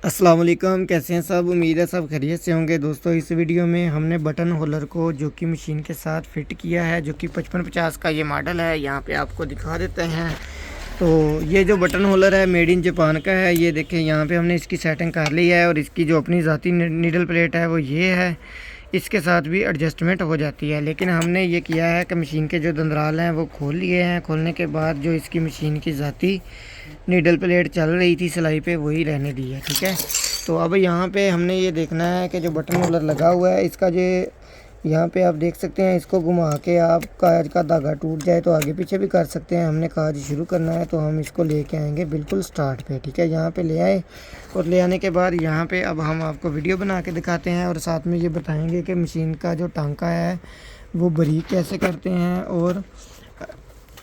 अस्सलाम वालेकुम, कैसे हैं सब। उम्मीद है सब खैरियत से होंगे। दोस्तों इस वीडियो में हमने बटन होल्डर को जो कि मशीन के साथ फिट किया है, जो कि 5550 का ये मॉडल है। यहाँ पे आपको दिखा देते हैं। तो ये जो बटन होल्डर है मेड इन जापान का है। ये देखें, यहाँ पे हमने इसकी सेटिंग कर ली है और इसकी जो अपनी ज़ाती नीडल प्लेट है वो ये है। इसके साथ भी एडजस्टमेंट हो जाती है, लेकिन हमने ये किया है कि मशीन के जो दंदराल हैं वो खोल लिए हैं। खोलने के बाद जो इसकी मशीन की ज़ाती नीडल प्लेट चल रही थी सिलाई पे, वही रहने दी है। ठीक है, तो अब यहाँ पे हमने ये देखना है कि जो बटन होल्डर लगा हुआ है इसका जो यहाँ पे आप देख सकते हैं, इसको घुमा के आप काज का धागा टूट जाए तो आगे पीछे भी कर सकते हैं। हमने काज शुरू करना है तो हम इसको लेके आएंगे बिल्कुल स्टार्ट पे। ठीक है, यहाँ पे ले आए और ले आने के बाद यहाँ पे अब हम आपको वीडियो बना के दिखाते हैं और साथ में ये बताएंगे कि मशीन का जो टांका है वो बारीक कैसे करते हैं और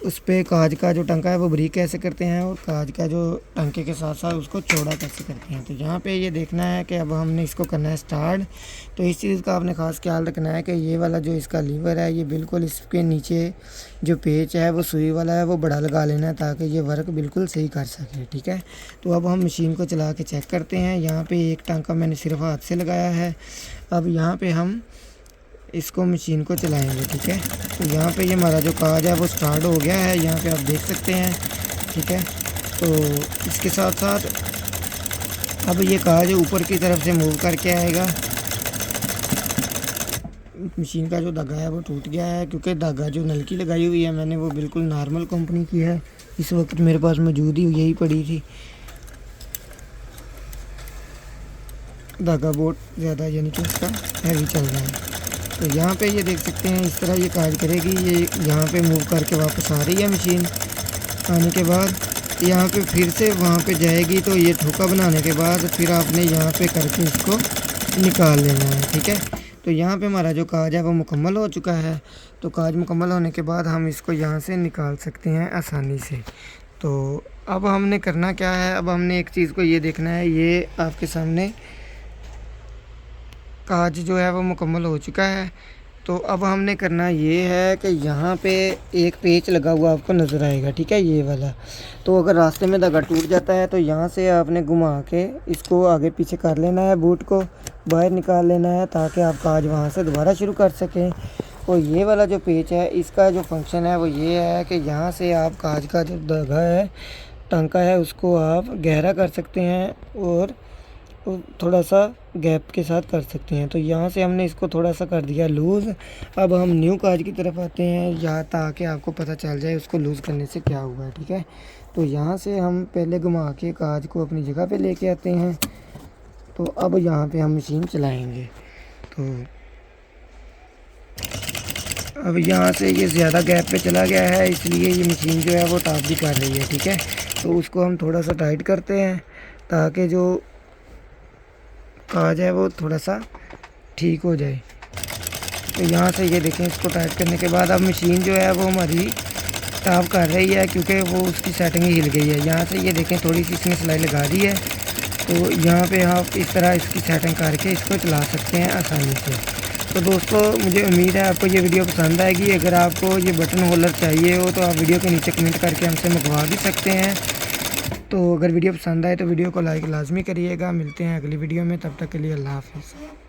उस पर काज का जो टंका है वो बारीक कैसे करते हैं और काज का जो टंके के साथ साथ उसको चौड़ा कैसे करते हैं। तो यहाँ पे ये देखना है कि अब हमने इसको करना है स्टार्ट। तो इस चीज़ का आपने ख़ास ख्याल रखना है कि ये वाला जो इसका लीवर है ये बिल्कुल इसके नीचे जो पेच है वो सुई वाला है वो बड़ा लगा लेना है ताकि ये वर्क बिल्कुल सही कर सके। ठीक है, तो अब हम मशीन को चला के चेक करते हैं। यहाँ पर एक टांका मैंने सिर्फ हाथ से लगाया है। अब यहाँ पर हम इसको मशीन को चलाएंगे। ठीक है, तो यहाँ पे ये हमारा जो काज है वो स्टार्ट हो गया है, यहाँ पे आप देख सकते हैं। ठीक है, तो इसके साथ साथ अब ये काज ऊपर की तरफ से मूव करके आएगा। मशीन का जो धागा है वो टूट गया है, क्योंकि धागा जो नलकी लगाई हुई है मैंने वो बिल्कुल नॉर्मल कंपनी की है। इस वक्त मेरे पास मौजूद ही यही पड़ी थी। धागा बहुत ज़्यादा यानी कि उसका हैवी चल रहा है। तो यहाँ पे ये देख सकते हैं इस तरह ये काज करेगी। ये यहाँ पे मूव करके वापस आ रही है मशीन। आने के बाद यहाँ पे फिर से वहाँ पे जाएगी। तो ये ठोका बनाने के बाद फिर आपने यहाँ पे करके इसको निकाल लेना है। ठीक है, तो यहाँ पे हमारा जो काज है वो मुकम्मल हो चुका है। तो काज मुकम्मल होने के बाद हम इसको यहाँ से निकाल सकते हैं आसानी से। तो अब हमने करना क्या है, अब हमने एक चीज़ को ये देखना है। ये आपके सामने काज जो है वो मुकम्मल हो चुका है। तो अब हमने करना ये है कि यहाँ पे एक पेच लगा हुआ आपको नज़र आएगा। ठीक है, ये वाला। तो अगर रास्ते में धागा टूट जाता है तो यहाँ से आपने घुमा के इसको आगे पीछे कर लेना है, बूट को बाहर निकाल लेना है ताकि आप काज वहाँ से दोबारा शुरू कर सकें। और ये वाला जो पेच है इसका जो फंक्शन है वो ये है कि यहाँ से आप काज का जो धागा है टांका है उसको आप गहरा कर सकते हैं और थोड़ा सा गैप के साथ कर सकते हैं। तो यहाँ से हमने इसको थोड़ा सा कर दिया लूज़। अब हम न्यू काज की तरफ आते हैं, यहाँ ताकि आपको पता चल जाए उसको लूज़ करने से क्या हुआ है। ठीक है, तो यहाँ से हम पहले घुमा के काज को अपनी जगह पे लेके आते हैं। तो अब यहाँ पे हम मशीन चलाएंगे। तो अब यहाँ से ये ज़्यादा गैप पे चला गया है, इसलिए ये मशीन जो है वो ताप भी कर रही है। ठीक है, तो उसको हम थोड़ा सा टाइट करते हैं ताकि जो काज है वो थोड़ा सा ठीक हो जाए। तो यहाँ से ये देखें, इसको टाइट करने के बाद अब मशीन जो है वो हमारी ताप कर रही है, क्योंकि वो उसकी सेटिंग ही हिल गई है। यहाँ से ये देखें थोड़ी सी इसने सिलाई लगा दी है। तो यहाँ पे आप इस तरह इसकी सेटिंग करके इसको चला सकते हैं आसानी से। तो दोस्तों मुझे उम्मीद है आपको ये वीडियो पसंद आएगी। अगर आपको ये बटन होल्डर चाहिए हो तो आप वीडियो के नीचे कमेंट करके हमसे मंगवा भी सकते हैं। तो अगर वीडियो पसंद आए तो वीडियो को लाइक लाजमी करिएगा। मिलते हैं अगली वीडियो में, तब तक के लिए अल्लाह हाफ़िज़।